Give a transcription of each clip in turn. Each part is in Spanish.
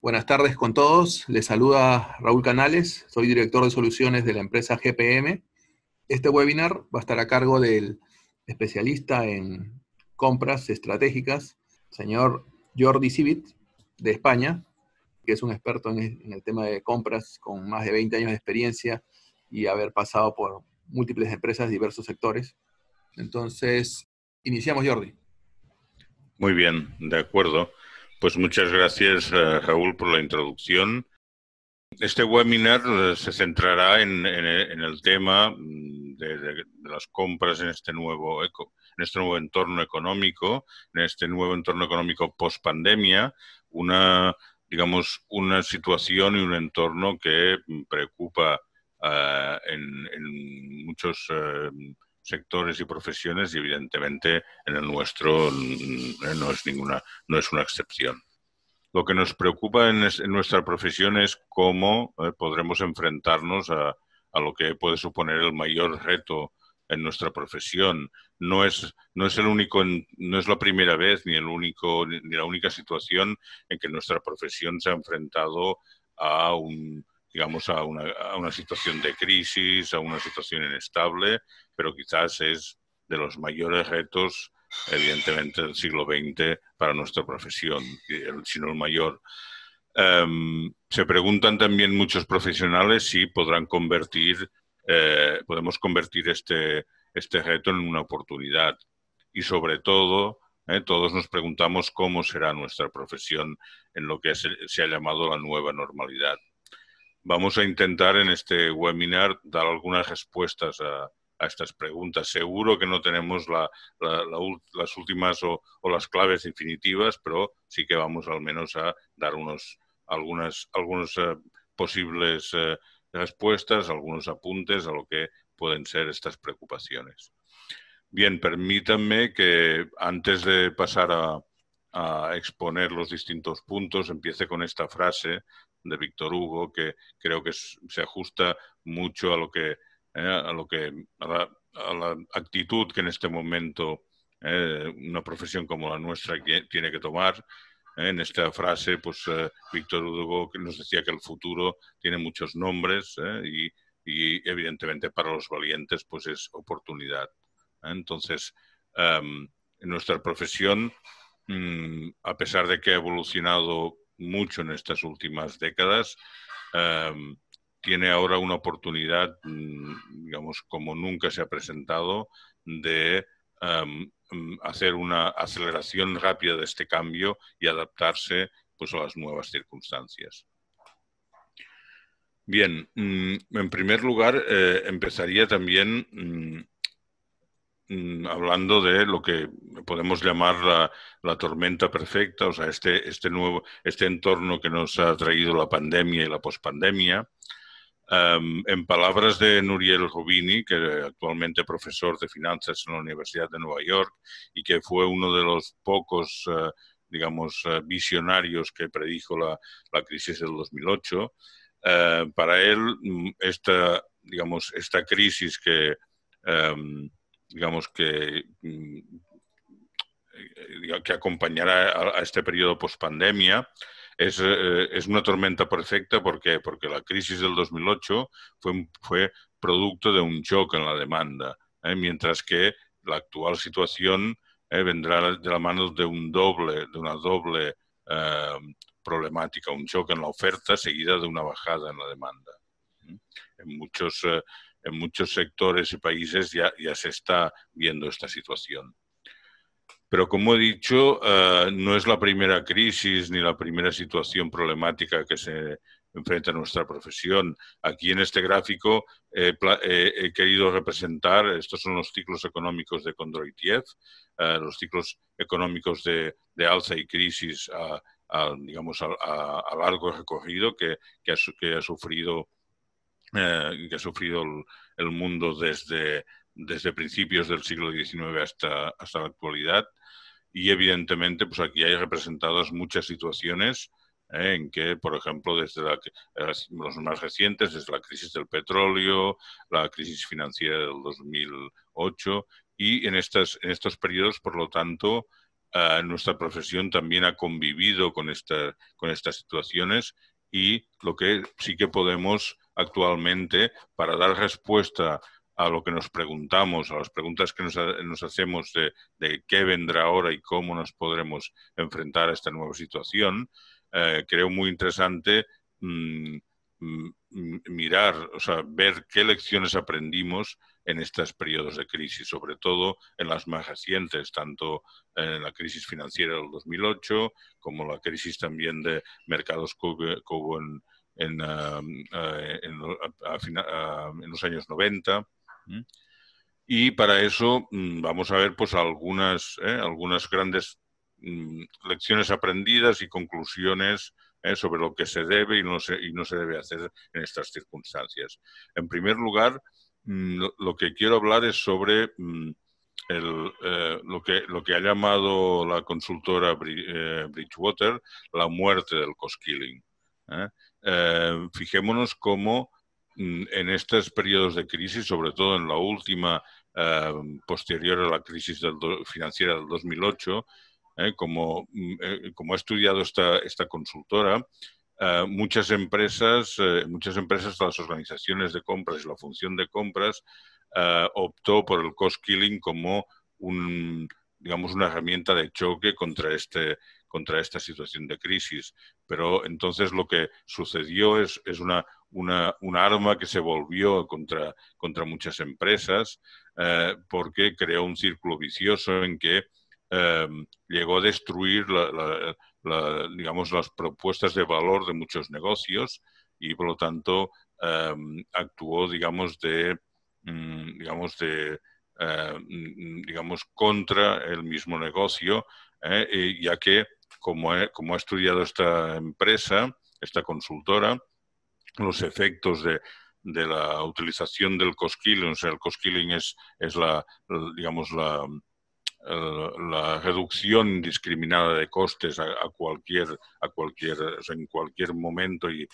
Buenas tardes con todos. Les saluda Raúl Canales. Soy director de soluciones de la empresa GPM. Este webinar va a estar a cargo del especialista en compras estratégicas, señor Jordi Civit, de España, que es un experto en el tema de compras con más de 20 años de experiencia y haber pasado por múltiples empresas de diversos sectores. Entonces, iniciamos, Jordi. Muy bien, de acuerdo. Pues muchas gracias, Raúl, por la introducción. Este webinar se centrará en el tema de las compras en este nuevo entorno económico, en este nuevo entorno económico post-pandemia, una situación y un entorno que preocupa en muchos sectores y profesiones, y evidentemente en el nuestro no es una excepción. Lo que nos preocupa en nuestra profesión es cómo podremos enfrentarnos a lo que puede suponer el mayor reto en nuestra profesión. No es la primera vez ni la única situación en que nuestra profesión se ha enfrentado a una situación de crisis, a una situación inestable, pero quizás es de los mayores retos, evidentemente, del siglo XX para nuestra profesión, sino el mayor. Se preguntan también muchos profesionales si podemos convertir este reto en una oportunidad. Y sobre todo, todos nos preguntamos cómo será nuestra profesión en lo que se ha llamado la nueva normalidad. Vamos a intentar en este webinar dar algunas respuestas a estas preguntas. Seguro que no tenemos las últimas o las claves definitivas, pero sí que vamos al menos a dar algunos posibles respuestas, algunos apuntes a lo que pueden ser estas preocupaciones. Bien, permítanme que antes de pasar a exponer los distintos puntos, empiece con esta frase de Víctor Hugo, que creo que se ajusta mucho a la actitud que en este momento una profesión como la nuestra tiene que tomar. En esta frase, pues Víctor Hugo nos decía que el futuro tiene muchos nombres y evidentemente para los valientes pues es oportunidad. Entonces, en nuestra profesión, a pesar de que ha evolucionado mucho en estas últimas décadas, tiene ahora una oportunidad, digamos, como nunca se ha presentado, de hacer una aceleración rápida de este cambio y adaptarse pues, a las nuevas circunstancias. Bien, en primer lugar, empezaría también hablando de lo que podemos llamar la tormenta perfecta, o sea, este entorno que nos ha traído la pandemia y la pospandemia. En palabras de Nouriel Roubini, que actualmente profesor de finanzas en la Universidad de Nueva York y que fue uno de los pocos, visionarios que predijo la crisis del 2008, para él esta crisis que acompañará a este periodo pospandemia es una tormenta perfecta. ¿Por qué? Porque la crisis del 2008 fue producto de un shock en la demanda, mientras que la actual situación vendrá de la mano de una doble problemática, un shock en la oferta seguida de una bajada en la demanda. En muchos sectores y países ya se está viendo esta situación. Pero como he dicho, no es la primera crisis ni la primera situación problemática que se enfrenta a nuestra profesión. Aquí en este gráfico he querido representar, estos son los ciclos económicos de Kondratiev, los ciclos económicos de alza y crisis a largo recorrido que ha sufrido el mundo desde principios del siglo XIX hasta la actualidad. Y evidentemente, pues aquí hay representadas muchas situaciones en que, por ejemplo, desde los más recientes, desde la crisis del petróleo, la crisis financiera del 2008, y en estos periodos, por lo tanto, nuestra profesión también ha convivido con estas situaciones, y lo que sí que podemos actualmente, para dar respuesta a lo que nos preguntamos, a las preguntas que nos hacemos de qué vendrá ahora y cómo nos podremos enfrentar a esta nueva situación, creo muy interesante mirar, o sea, ver qué lecciones aprendimos en estos periodos de crisis, sobre todo en las más recientes, tanto en la crisis financiera del 2008 como la crisis también de mercados que hubo en los años 90. Y para eso vamos a ver pues algunas grandes lecciones aprendidas y conclusiones sobre lo que se debe y no se debe hacer en estas circunstancias. En primer lugar, lo que quiero hablar es sobre lo que ha llamado la consultora Bridgewater la muerte del cost-killing. Fijémonos cómo en estos periodos de crisis, sobre todo en la última posterior a la crisis financiera del 2008, como ha estudiado esta consultora, muchas empresas, las organizaciones de compras y la función de compras optó por el cost-killing como una herramienta de choque contra esta situación de crisis. Pero entonces lo que sucedió es una arma que se volvió contra muchas empresas, porque creó un círculo vicioso en que llegó a destruir las propuestas de valor de muchos negocios, y por lo tanto actuó contra el mismo negocio, ya que como ha estudiado esta empresa, esta consultora, los efectos de la utilización del cost-killing. O sea, el cost-killing es la reducción indiscriminada de costes en cualquier momento y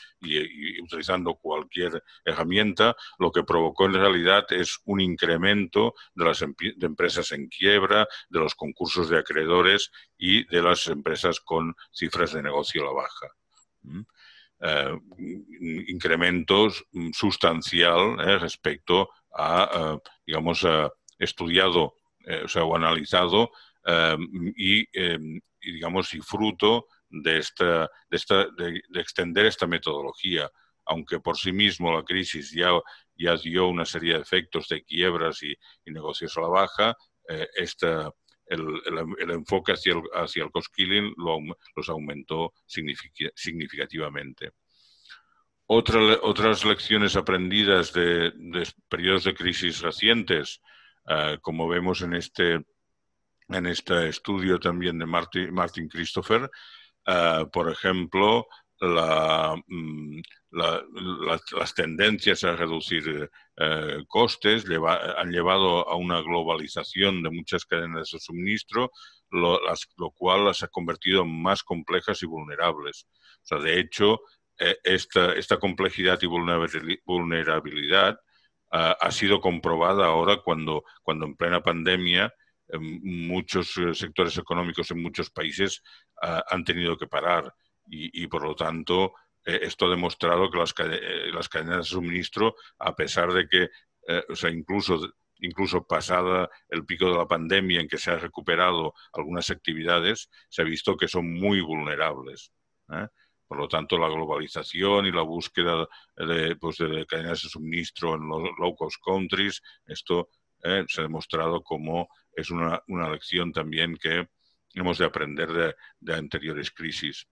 utilizando cualquier herramienta. Lo que provocó en realidad es un incremento de las empresas en quiebra, de los concursos de acreedores y de las empresas con cifras de negocio a la baja. Incrementos sustancial respecto a, estudiado o analizado y fruto de extender esta metodología. Aunque por sí mismo la crisis ya dio una serie de efectos de quiebras y negocios a la baja, el enfoque hacia el cost-killing los aumentó significativamente. Otras lecciones aprendidas de periodos de crisis recientes, como vemos en este estudio también de Martin Christopher, por ejemplo, las tendencias a reducir costes han llevado a una globalización de muchas cadenas de suministro, lo cual las ha convertido en más complejas y vulnerables. O sea, de hecho, esta complejidad y vulnerabilidad ha sido comprobada ahora cuando en plena pandemia muchos sectores económicos en muchos países han tenido que parar, y por lo tanto esto ha demostrado que las cadenas de suministro, a pesar de que incluso pasada el pico de la pandemia en que se han recuperado algunas actividades, se ha visto que son muy vulnerables. Por lo tanto, la globalización y la búsqueda de cadenas de suministro en los low-cost countries, esto se ha demostrado como es una lección también que hemos de aprender de anteriores crisis.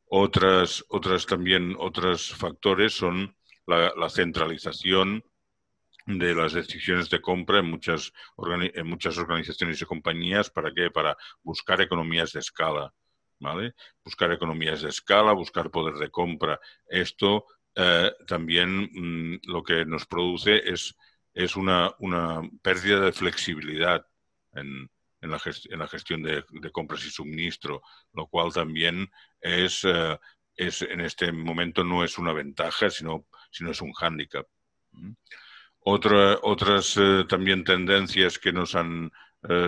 Otros factores son la centralización de las decisiones de compra en muchas organizaciones y compañías. ¿Para qué? Para buscar economías de escala, ¿vale? Buscar economías de escala, buscar poder de compra. Esto también lo que nos produce es una pérdida de flexibilidad en la gestión de compras y suministro, lo cual también en este momento no es una ventaja, sino es un hándicap. Otras también tendencias que nos han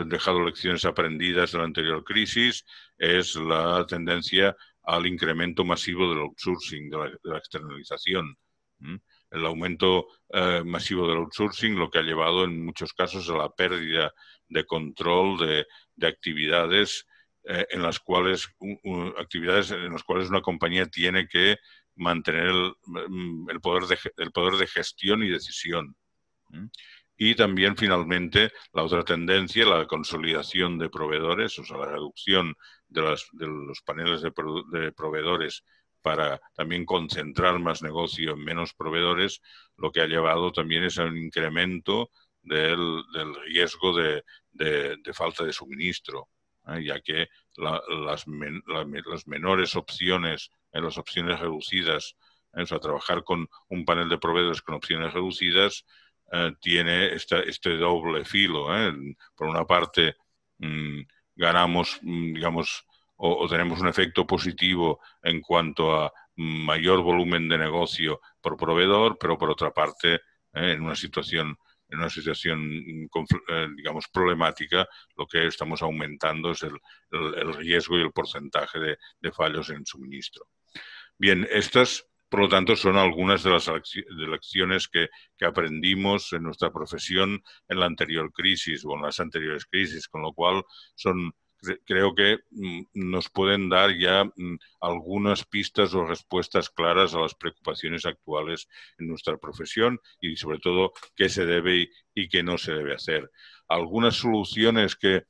dejado lecciones aprendidas de la anterior crisis es la tendencia al incremento masivo del outsourcing, de la externalización. El aumento masivo del outsourcing lo que ha llevado en muchos casos a la pérdida de control de actividades en las cuales una compañía tiene que mantener el poder de gestión y decisión. Y también, finalmente, la otra tendencia, la consolidación de proveedores, o sea, la reducción de los paneles de proveedores para también concentrar más negocio en menos proveedores, lo que ha llevado también es a un incremento del riesgo de falta de suministro, ya que las menores opciones, las opciones reducidas, o sea, trabajar con un panel de proveedores con opciones reducidas, tiene este doble filo. Por una parte, ganamos, digamos, o tenemos un efecto positivo en cuanto a mayor volumen de negocio por proveedor, pero por otra parte, en una situación digamos, problemática, lo que estamos aumentando es el riesgo y el porcentaje de fallos en suministro. Bien, estas, por lo tanto, son algunas de las lecciones que aprendimos en nuestra profesión en la anterior crisis o en las anteriores crisis, con lo cual creo que nos pueden dar ya algunas pistas o respuestas claras a las preocupaciones actuales en nuestra profesión y, sobre todo, qué se debe y qué no se debe hacer. Algunas soluciones que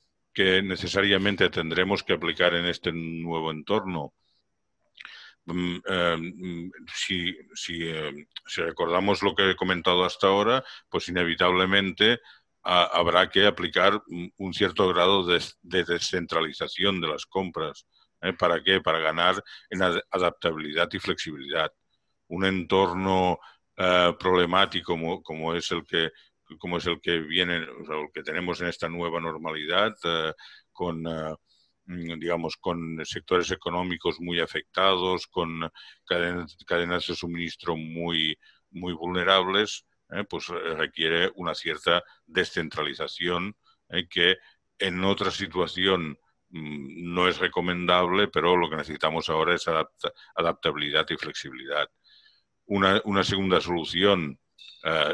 necesariamente tendremos que aplicar en este nuevo entorno. Si recordamos lo que he comentado hasta ahora, pues inevitablemente habrá que aplicar un cierto grado de descentralización de las compras. ¿Para qué? Para ganar en adaptabilidad y flexibilidad. Un entorno problemático como es el que viene, o sea, el que tenemos en esta nueva normalidad, digamos, con sectores económicos muy afectados, con cadenas de suministro muy vulnerables, pues requiere una cierta descentralización que en otra situación no es recomendable, pero lo que necesitamos ahora es adaptabilidad y flexibilidad. Una segunda solución,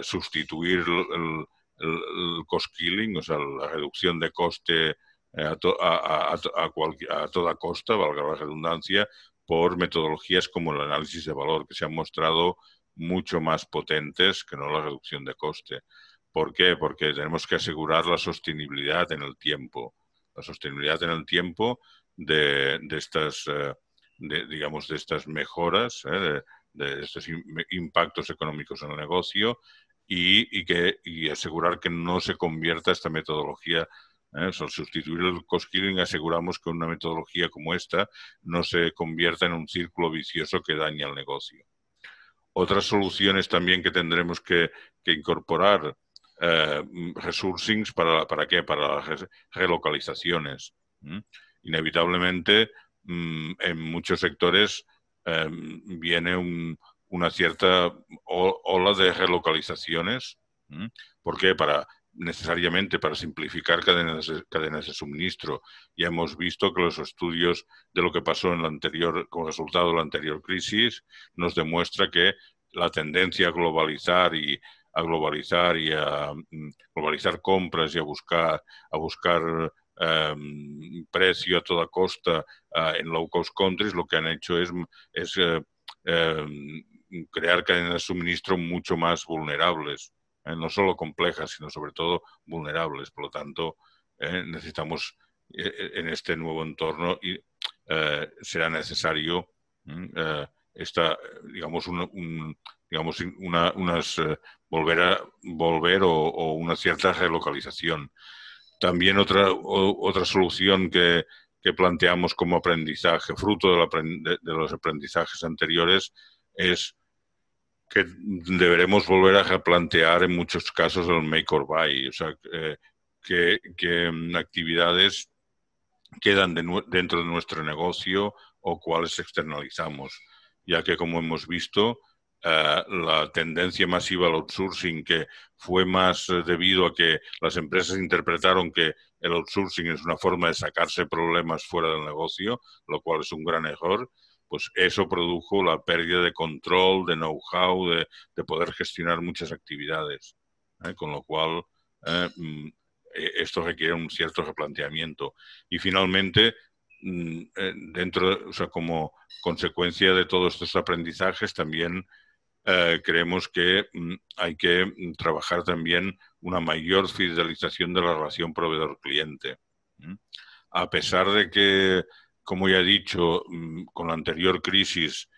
sustituir el cost killing, o sea, la reducción de coste a toda costa, valga la redundancia, por metodologías como el análisis de valor, que se han mostrado mucho más potentes que no la reducción de coste. ¿Por qué? Porque tenemos que asegurar la sostenibilidad en el tiempo. La sostenibilidad en el tiempo de estas mejoras, de estos impactos económicos en el negocio y asegurar que no se convierta esta metodología. Al sustituir el cost killing, aseguramos que una metodología como esta no se convierta en un círculo vicioso que daña el negocio. Otras soluciones también que tendremos que incorporar, resourcings, ¿para qué? Para las relocalizaciones. Inevitablemente, en muchos sectores viene una cierta ola de relocalizaciones. ¿Por qué? Necesariamente para simplificar cadenas de suministro. Ya hemos visto que los estudios de lo que pasó como resultado de la anterior crisis nos demuestra que la tendencia a globalizar compras y a buscar precio a toda costa en low cost countries, lo que han hecho es crear cadenas de suministro mucho más vulnerables. No solo complejas, sino sobre todo vulnerables. Por lo tanto, necesitamos en este nuevo entorno y será necesario volver o una cierta relocalización. También otra solución que planteamos como aprendizaje, fruto de los aprendizajes anteriores, es que deberemos volver a replantear en muchos casos el make or buy, o sea, que actividades quedan dentro de nuestro negocio o cuáles externalizamos, ya que, como hemos visto, la tendencia masiva al outsourcing, que fue más debido a que las empresas interpretaron que el outsourcing es una forma de sacarse problemas fuera del negocio, lo cual es un gran error, pues eso produjo la pérdida de control, de know-how, de poder gestionar muchas actividades, con lo cual esto requiere un cierto replanteamiento. Y finalmente, o sea, como consecuencia de todos estos aprendizajes, también creemos que hay que trabajar también una mayor fidelización de la relación proveedor-cliente. A pesar de que, como ya he dicho, con la anterior crisis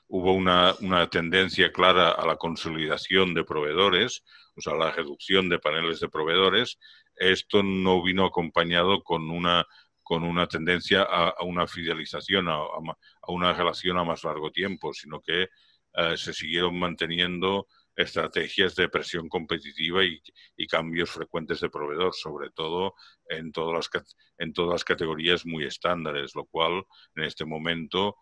hubo una tendencia clara a la consolidación de proveedores, o sea, la reducción de paneles de proveedores, esto no vino acompañado con una tendencia a una fidelización, a una relación a más largo tiempo, sino que se siguieron manteniendo estrategias de presión competitiva y cambios frecuentes de proveedor, sobre todo en todas las categorías muy estándares, lo cual en este momento,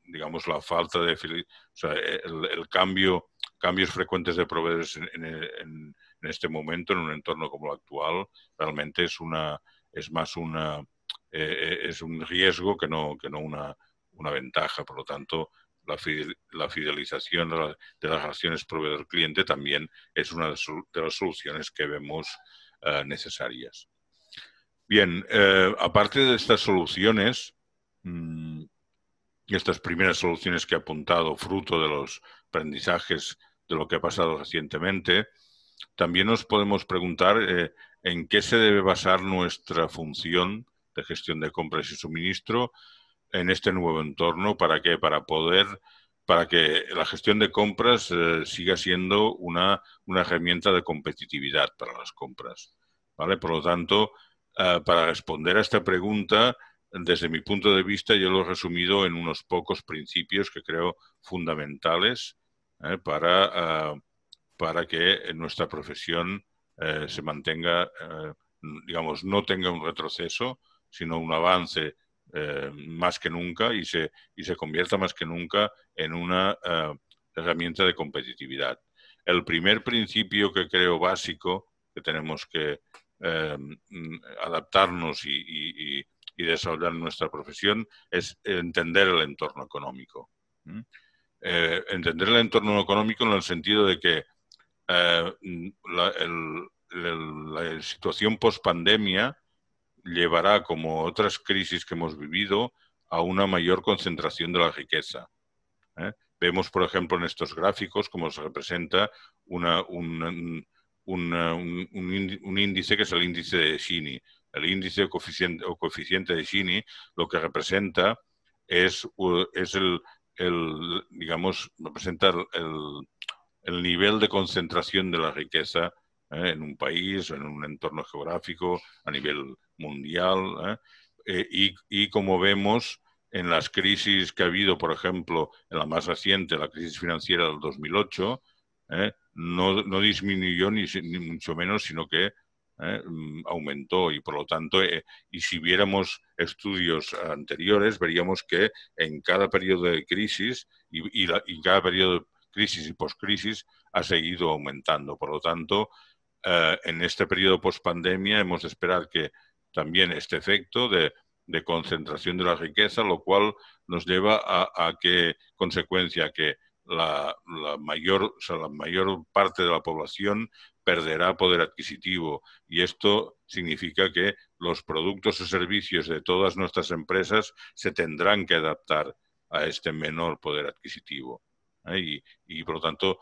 digamos, la falta de... O sea, cambios frecuentes de proveedores en este momento, en un entorno como el actual, realmente es un riesgo que no una ventaja. Por lo tanto, la fidelización de las relaciones proveedor-cliente también es una de las soluciones que vemos necesarias. Bien, aparte de estas soluciones, estas primeras soluciones que he apuntado, fruto de los aprendizajes de lo que ha pasado recientemente, también nos podemos preguntar en qué se debe basar nuestra función de gestión de compras y suministro en este nuevo entorno. ¿Para qué? Para que la gestión de compras siga siendo una herramienta de competitividad para las compras, ¿vale? Por lo tanto, para responder a esta pregunta, desde mi punto de vista, yo lo he resumido en unos pocos principios que creo fundamentales para que nuestra profesión se mantenga, digamos, no tenga un retroceso, sino un avance más que nunca y se convierta más que nunca en una herramienta de competitividad. El primer principio que creo básico que tenemos que adaptarnos y desarrollar nuestra profesión es entender el entorno económico. Entender el entorno económico en el sentido de que la situación post-pandemia llevará, como otras crisis que hemos vivido, a una mayor concentración de la riqueza. Vemos, por ejemplo, en estos gráficos cómo se representa un índice que es el índice de Gini. El índice o coeficiente de Gini lo que representa es digamos, representa el nivel de concentración de la riqueza en un país, en un entorno geográfico, a nivel mundial. Y como vemos en las crisis que ha habido, por ejemplo, en la más reciente, la crisis financiera del 2008, no disminuyó ni mucho menos, sino que aumentó. Y por lo tanto, y si viéramos estudios anteriores, veríamos que en cada periodo de crisis y cada periodo de crisis y postcrisis ha seguido aumentando. Por lo tanto, en este periodo post-pandemia hemos de esperar que también este efecto de concentración de la riqueza, lo cual nos lleva a que consecuencia que la mayor parte de la población perderá poder adquisitivo, y esto significa que los productos o servicios de todas nuestras empresas se tendrán que adaptar a este menor poder adquisitivo. Y por lo tanto,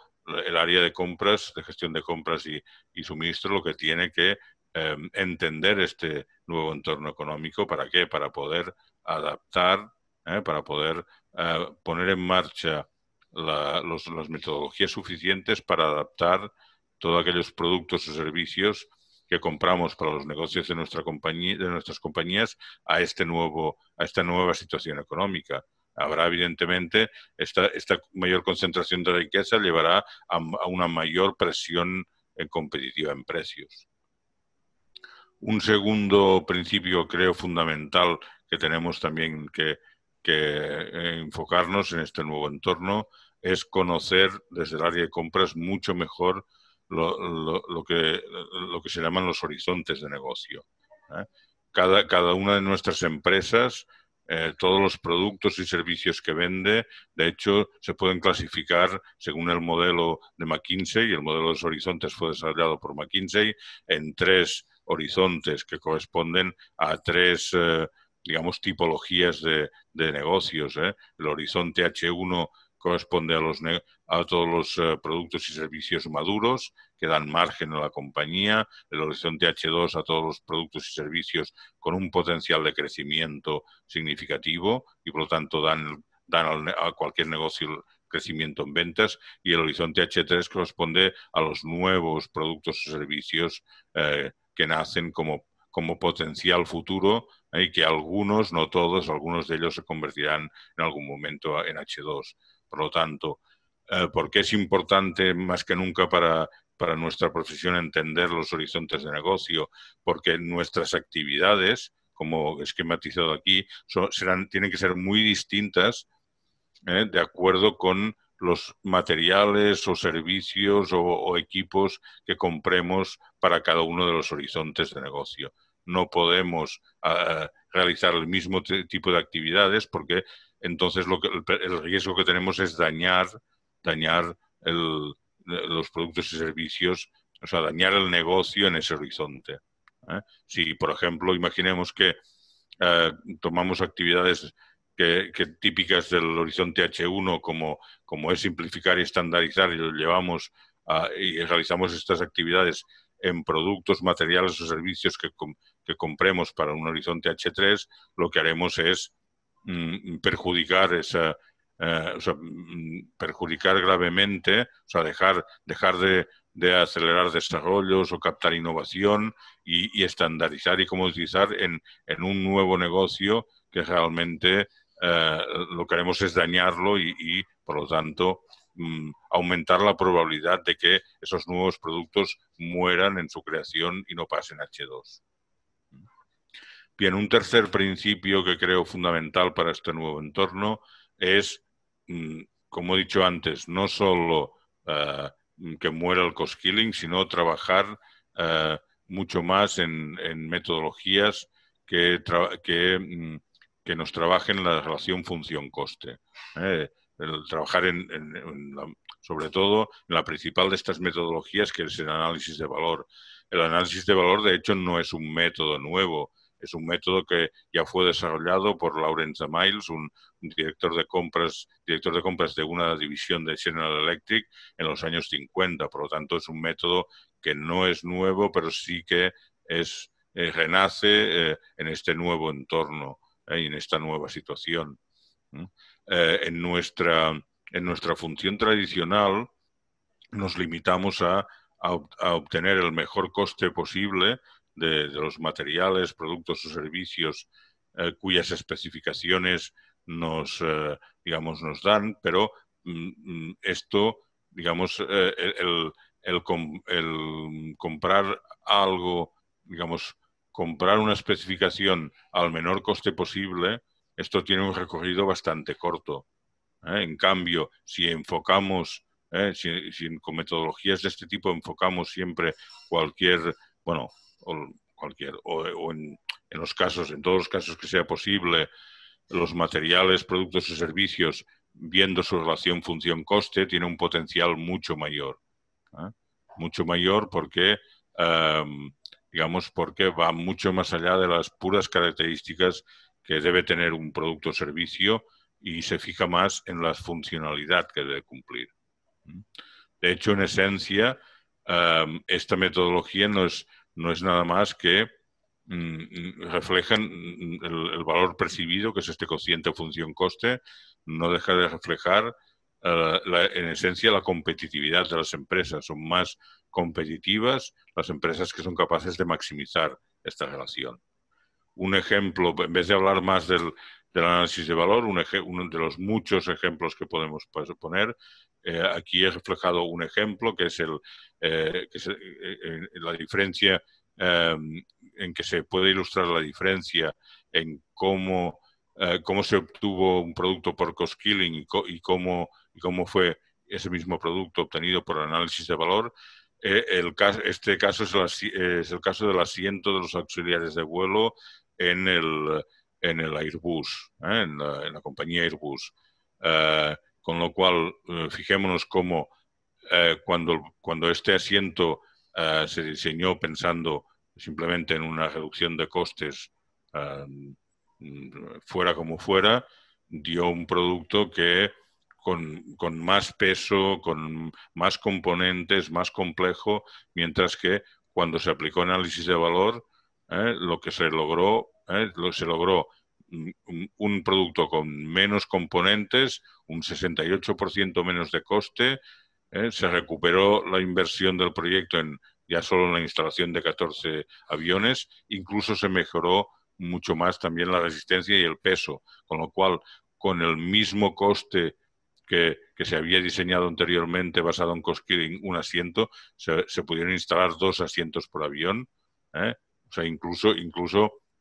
el área de compras, de gestión de compras y suministro, lo que tiene que entender este nuevo entorno económico. ¿Para qué? Para poder adaptar, para poder poner en marcha las metodologías suficientes para adaptar todos aquellos productos o servicios que compramos para los negocios de nuestras compañías a esta nueva situación económica. Habrá, evidentemente, esta mayor concentración de riqueza llevará a una mayor presión competitiva en precios. Un segundo principio, creo, fundamental que tenemos también que enfocarnos en este nuevo entorno es conocer desde el área de compras mucho mejor lo que se llaman los horizontes de negocio. Cada una de nuestras empresas, todos los productos y servicios que vende, de hecho, se pueden clasificar según el modelo de McKinsey, y el modelo de los horizontes fue desarrollado por McKinsey, en 3 horizontes que corresponden a 3, digamos, tipologías de negocios. El horizonte H1 corresponde a todos los productos y servicios maduros que dan margen a la compañía, el horizonte H2 a todos los productos y servicios con un potencial de crecimiento significativo y por lo tanto dan a cualquier negocio crecimiento en ventas, y el horizonte H3 corresponde a los nuevos productos y servicios que nacen como potencial futuro, y que algunos, no todos, algunos de ellos se convertirán en algún momento en H2. Por lo tanto, ¿por qué es importante más que nunca para nuestra profesión entender los horizontes de negocio? Porque nuestras actividades, como esquematizado aquí, tienen que ser muy distintas de acuerdo con los materiales o servicios o equipos que compremos para cada uno de los horizontes de negocio. No podemos realizar el mismo tipo de actividades porque entonces el riesgo que tenemos es dañar los productos y servicios, o sea, dañar el negocio en ese horizonte. Si, por ejemplo, imaginemos que tomamos actividades típicas del horizonte H1, como es simplificar y estandarizar, y lo llevamos y realizamos estas actividades en productos, materiales o servicios que compremos para un horizonte H3, lo que haremos es perjudicar perjudicar gravemente, o sea, dejar de acelerar desarrollos o captar innovación y estandarizar y cómo utilizar en un nuevo negocio que realmente lo que haremos es dañarlo y por lo tanto, aumentar la probabilidad de que esos nuevos productos mueran en su creación y no pasen H2. Bien, un tercer principio que creo fundamental para este nuevo entorno es, como he dicho antes, no solo que muera el cost-killing, sino trabajar mucho más en metodologías que nos trabajen la relación función-coste. El trabajar sobre todo en la principal de estas metodologías, que es el análisis de valor. El análisis de valor, de hecho, no es un método nuevo. Es un método que ya fue desarrollado por Lawrence Miles, un director de compras de una división de General Electric en los años 50. Por lo tanto, es un método que no es nuevo, pero sí que renace en este nuevo entorno y en esta nueva situación. En nuestra función tradicional nos limitamos a obtener el mejor coste posible de los materiales, productos o servicios cuyas especificaciones nos dan, pero esto, digamos, el comprar algo, digamos, comprar una especificación al menor coste posible, esto tiene un recorrido bastante corto. En cambio, si enfocamos, si con metodologías de este tipo enfocamos siempre en todos los casos que sea posible, los materiales, productos y servicios, viendo su relación función-coste, tiene un potencial mucho mayor. Mucho mayor porque va mucho más allá de las puras características que debe tener un producto o servicio y se fija más en la funcionalidad que debe cumplir. De hecho, en esencia, esta metodología no es nada más que reflejan el valor percibido, que es este cociente función-coste, no deja de reflejar en esencia la competitividad de las empresas. Son más competitivas las empresas que son capaces de maximizar esta relación. Un ejemplo, en vez de hablar más del análisis de valor, uno de los muchos ejemplos que podemos poner, aquí he reflejado un ejemplo que es la diferencia, en que se puede ilustrar la diferencia en cómo se obtuvo un producto por cost-killing y cómo fue ese mismo producto obtenido por análisis de valor, Este caso es el caso del asiento de los auxiliares de vuelo en el Airbus, en la compañía Airbus. Con lo cual, fijémonos cómo cuando este asiento se diseñó pensando simplemente en una reducción de costes, fuera como fuera, dio un producto que con más peso, con más componentes, más complejo, mientras que cuando se aplicó análisis de valor, lo que se logró un producto con menos componentes, un 68% menos de coste, se recuperó la inversión del proyecto ya solo en la instalación de 14 aviones, incluso se mejoró mucho más también la resistencia y el peso, con lo cual, con el mismo coste que se había diseñado anteriormente basado en cost killing, un asiento, se pudieron instalar 2 asientos por avión. O sea, incluso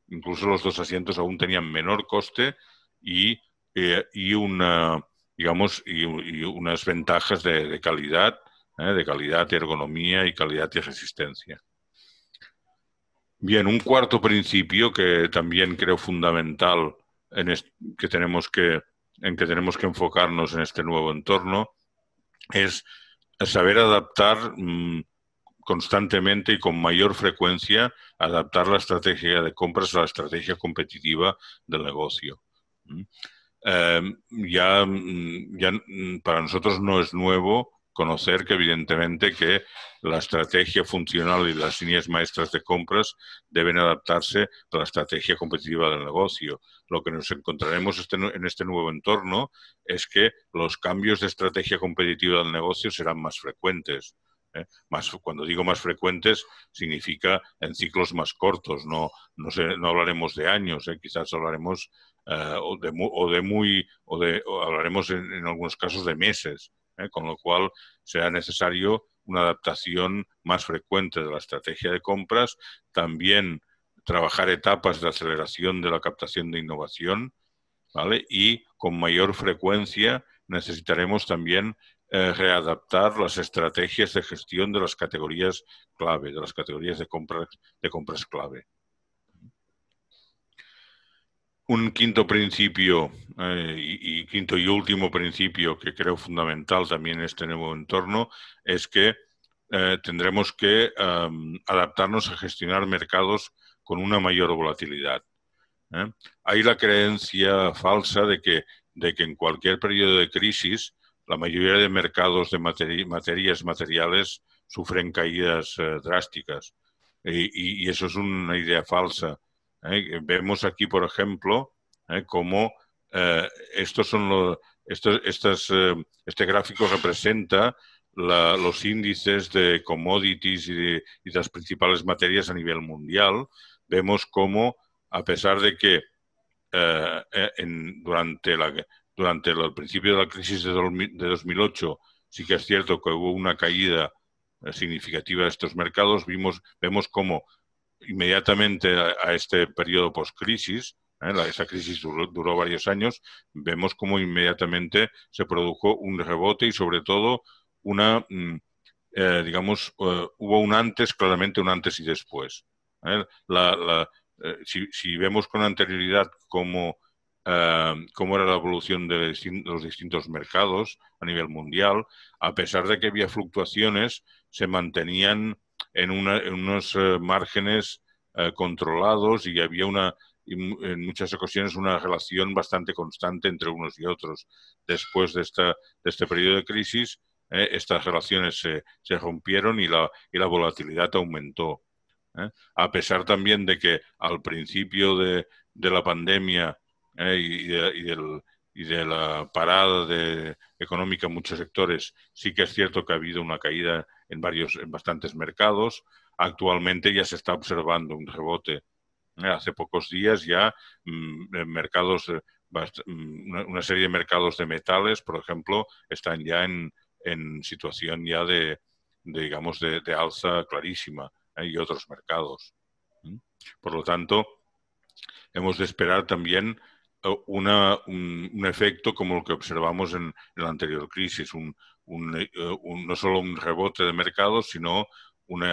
los 2 asientos aún tenían menor coste y unas ventajas de calidad, ergonomía y calidad y resistencia. Bien, un cuarto principio que también creo fundamental en que tenemos que enfocarnos en este nuevo entorno es saber adaptar constantemente y con mayor frecuencia, adaptar la estrategia de compras a la estrategia competitiva del negocio. Ya para nosotros no es nuevo conocer que evidentemente que la estrategia funcional y las líneas maestras de compras deben adaptarse a la estrategia competitiva del negocio. Lo que nos encontraremos en este nuevo entorno es que los cambios de estrategia competitiva del negocio serán más frecuentes. Cuando digo más frecuentes, significa en ciclos más cortos, no hablaremos de años, quizás hablaremos hablaremos en algunos casos de meses, con lo cual será necesario una adaptación más frecuente de la estrategia de compras, también trabajar etapas de aceleración de la captación de innovación, ¿vale? Y con mayor frecuencia necesitaremos también readaptar las estrategias de gestión de las categorías clave, de las categorías de compras clave. Un quinto principio quinto y último principio que creo fundamental también en este nuevo entorno es que tendremos que adaptarnos a gestionar mercados con una mayor volatilidad. Hay la creencia falsa de que en cualquier periodo de crisis la mayoría de mercados de materias materiales sufren caídas drásticas y eso es una idea falsa. Vemos aquí, por ejemplo, cómo este gráfico representa los índices de commodities y de las principales materias a nivel mundial. Vemos cómo, a pesar de que durante el principio de la crisis de 2008 sí que es cierto que hubo una caída significativa de estos mercados, vemos cómo inmediatamente a este periodo post-crisis, esa crisis duró varios años, vemos cómo inmediatamente se produjo un rebote y sobre todo hubo claramente un antes y después. Si vemos con anterioridad cómo era la evolución de los distintos mercados a nivel mundial, a pesar de que había fluctuaciones, se mantenían en unos márgenes controlados y había en muchas ocasiones una relación bastante constante entre unos y otros. Después de este periodo de crisis, estas relaciones se rompieron y la volatilidad aumentó. A pesar también de que al principio de la pandemia y de la parada económica en muchos sectores, sí que es cierto que ha habido una caída en bastantes mercados. Actualmente ya se está observando un rebote. Hace pocos días ya una serie de mercados de metales, por ejemplo, están ya en situación ya de alza clarísima, y otros mercados. Por lo tanto, hemos de esperar también un efecto como el que observamos en la anterior crisis, no solo un rebote de mercado, sino un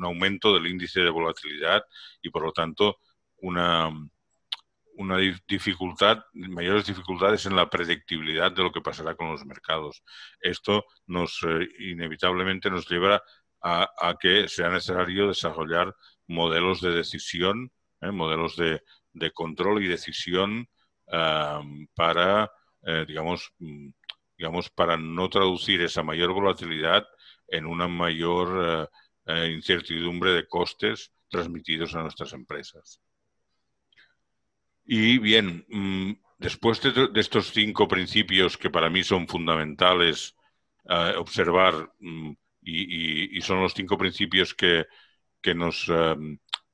aumento del índice de volatilidad y, por lo tanto, mayores dificultades en la predictibilidad de lo que pasará con los mercados. Esto inevitablemente nos lleva a que sea necesario desarrollar modelos de decisión, modelos de control y decisión para, para no traducir esa mayor volatilidad en una mayor incertidumbre de costes transmitidos a nuestras empresas. Y bien, después de estos 5 principios que para mí son fundamentales observar y son los 5 principios que nos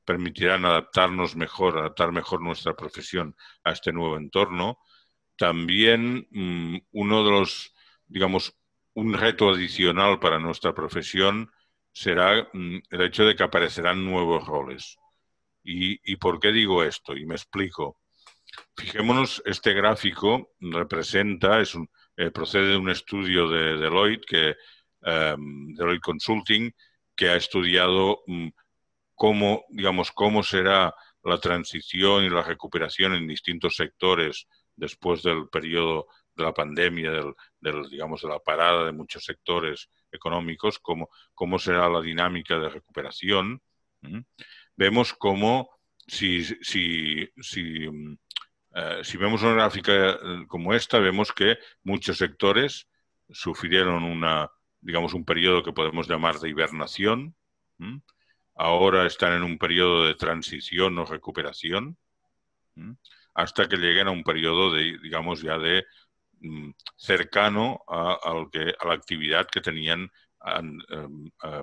permitirán adaptar mejor nuestra profesión a este nuevo entorno, también uno de los, un reto adicional para nuestra profesión será el hecho de que aparecerán nuevos roles. ¿Y por qué digo esto? Y me explico. Fijémonos, este gráfico procede de un estudio de Deloitte, Deloitte Consulting, que ha estudiado cómo será la transición y la recuperación en distintos sectores después del periodo de la pandemia, de la parada de muchos sectores económicos, cómo será la dinámica de recuperación. Vemos cómo si vemos una gráfica como esta, vemos que muchos sectores sufrieron un periodo que podemos llamar de hibernación. Ahora están en un periodo de transición o recuperación, hasta que lleguen a un periodo de cercano a la actividad que tenían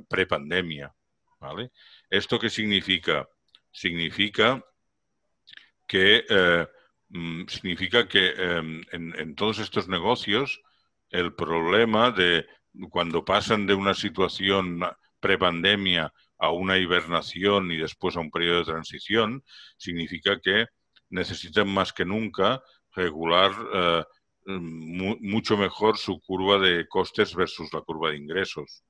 prepandemia, ¿vale? ¿Esto qué significa? Significa que en todos estos negocios el problema de cuando pasan de una situación prepandemia a una hibernación y después a un periodo de transición, significa que necesitan más que nunca regular mucho mejor su curva de costes versus la curva de ingresos.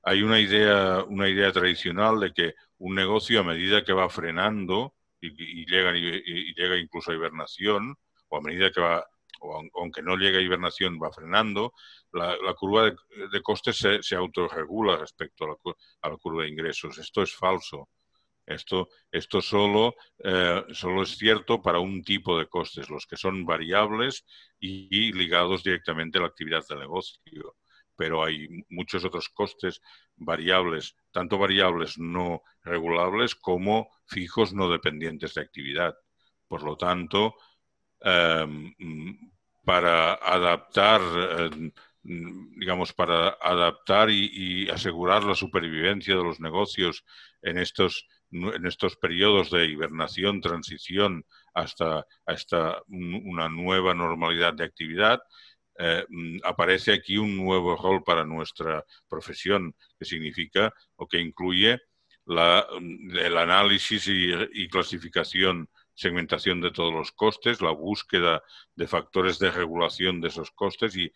Hay una idea tradicional de que un negocio, a medida que va frenando y llega incluso a hibernación, o a medida que va, o aunque no llega a hibernación, va frenando, la curva de costes se autorregula respecto a la curva de ingresos. Esto es falso. Esto solo es cierto para un tipo de costes, los que son variables y ligados directamente a la actividad del negocio. Pero hay muchos otros costes variables, tanto variables no regulables como fijos no dependientes de actividad. Por lo tanto, para adaptar, y asegurar la supervivencia de los negocios en estos periodos de hibernación, transición hasta una nueva normalidad de actividad, aparece aquí un nuevo rol para nuestra profesión, que significa o que incluye el análisis y clasificación, segmentación de todos los costes, la búsqueda de factores de regulación de esos costes y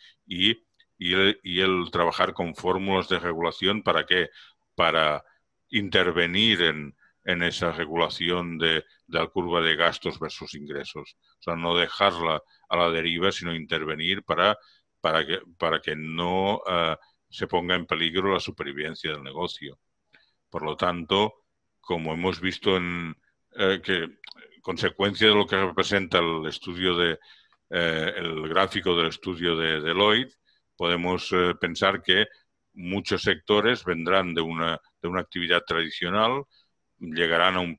el trabajar con fórmulas de regulación. ¿Para qué? Para intervenir en esa regulación de la curva de gastos versus ingresos. O sea, no dejarla a la deriva, sino intervenir para que no se ponga en peligro la supervivencia del negocio. Por lo tanto, como hemos visto que consecuencia de lo que representa el gráfico del estudio de Deloitte, podemos pensar que muchos sectores vendrán de una actividad tradicional, llegaron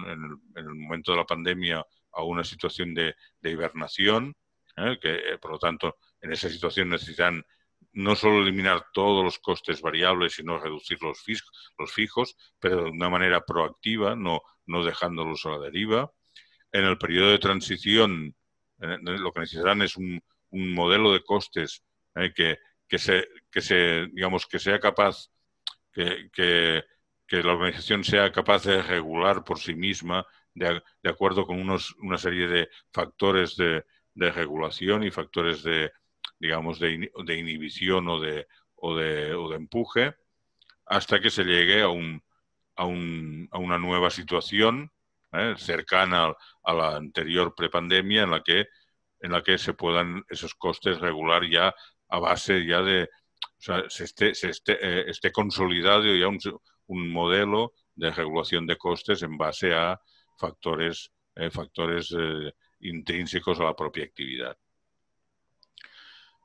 en el momento de la pandemia a una situación de hibernación, que por lo tanto en esa situación necesitan no solo eliminar todos los costes variables, sino reducir los fijos, pero de una manera proactiva, no dejándolos a la deriva. En el periodo de transición, lo que necesitarán es un modelo de costes que sea capaz, que la organización sea capaz de regular por sí misma de acuerdo con una serie de factores de de regulación y factores de, digamos, de inhibición o de empuje, hasta que se llegue a una nueva situación cercana a la anterior prepandemia en la que se puedan esos costes regular ya a base ya de, o sea, esté consolidado ya un modelo de regulación de costes en base a factores intrínsecos a la propia actividad.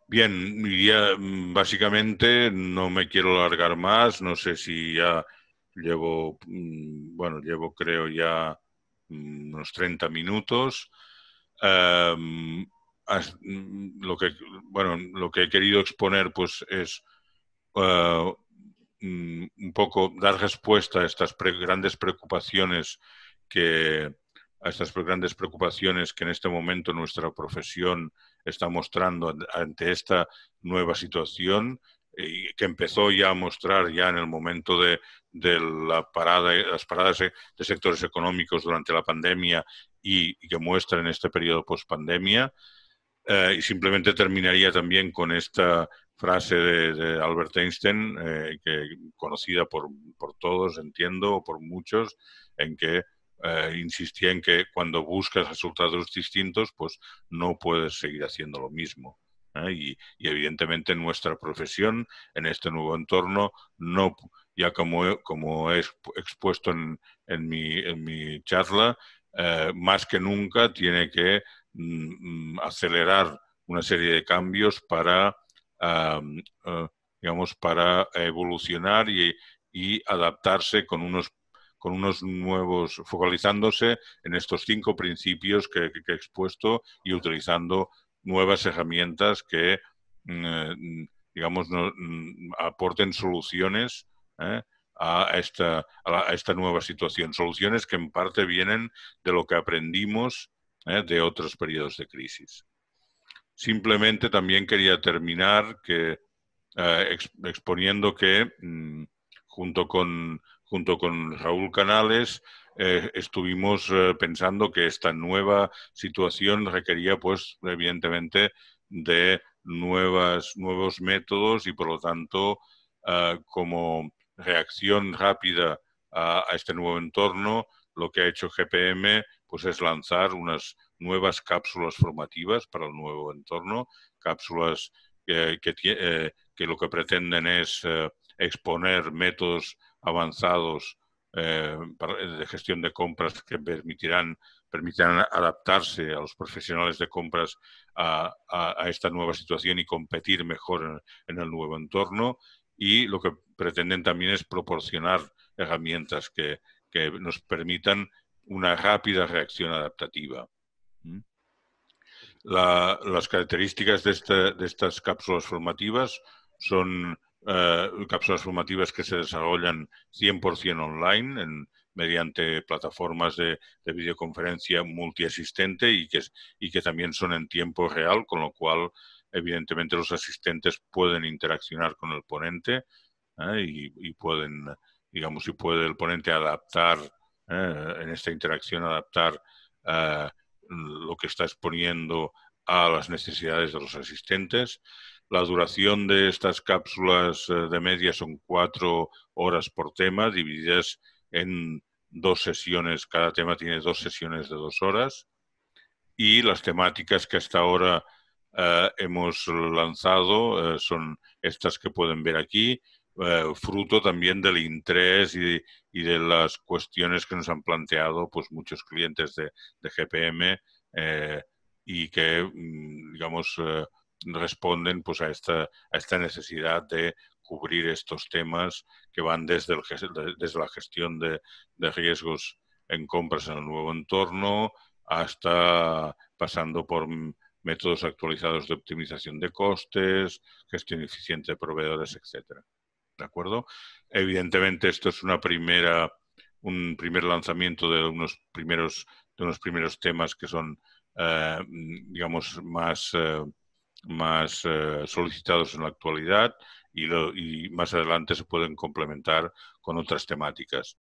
Bien, ya básicamente no me quiero alargar más, no sé si ya llevo creo ya unos 30 minutos. Lo que he querido exponer pues es un poco dar respuesta a estas grandes preocupaciones que en este momento nuestra profesión está mostrando ante esta nueva situación y que empezó ya a mostrar ya en el momento de las paradas de sectores económicos durante la pandemia y que muestra en este periodo post-pandemia. Y simplemente terminaría también con esta frase de Albert Einstein, conocida por todos, entiendo, o por muchos, en que insistía en que cuando buscas resultados distintos, pues no puedes seguir haciendo lo mismo. Y evidentemente en nuestra profesión, en este nuevo entorno, no, ya como he expuesto en mi charla, más que nunca tiene que acelerar una serie de cambios para para evolucionar y adaptarse con unos nuevos, focalizándose en estos 5 principios que he expuesto y utilizando nuevas herramientas que, digamos, aporten soluciones a esta nueva situación. Soluciones que en parte vienen de lo que aprendimos de otros periodos de crisis. Simplemente también quería terminar exponiendo que junto con Raúl Canales estuvimos pensando que esta nueva situación requería, pues, evidentemente, de nuevos métodos y, por lo tanto, como reacción rápida a este nuevo entorno, lo que ha hecho GPM pues, es lanzar unas nuevas cápsulas formativas para el nuevo entorno, cápsulas que lo que pretenden es exponer métodos avanzados de gestión de compras que permitirán adaptarse a los profesionales de compras a esta nueva situación y competir mejor en el nuevo entorno. Y lo que pretenden también es proporcionar herramientas que nos permitan una rápida reacción adaptativa. Las características de estas cápsulas formativas son cápsulas formativas que se desarrollan 100% online mediante plataformas de videoconferencia multiasistente y que también son en tiempo real, con lo cual evidentemente los asistentes pueden interaccionar con el ponente y pueden, digamos, si puede el ponente adaptar en esta interacción, adaptar lo que está exponiendo a las necesidades de los asistentes. La duración de estas cápsulas de media son 4 horas por tema, divididas en 2 sesiones. Cada tema tiene 2 sesiones de 2 horas. Y las temáticas que hasta ahora hemos lanzado son estas que pueden ver aquí, fruto también del interés y de las cuestiones que nos han planteado pues, muchos clientes de GPM y que, digamos, responden pues, a esta necesidad de cubrir estos temas que van desde la gestión de riesgos en compras en el nuevo entorno hasta pasando por métodos actualizados de optimización de costes, gestión eficiente de proveedores, etcétera. ¿De acuerdo? Evidentemente, esto es un primer lanzamiento de unos primeros temas que son, digamos, más solicitados en la actualidad y más adelante se pueden complementar con otras temáticas.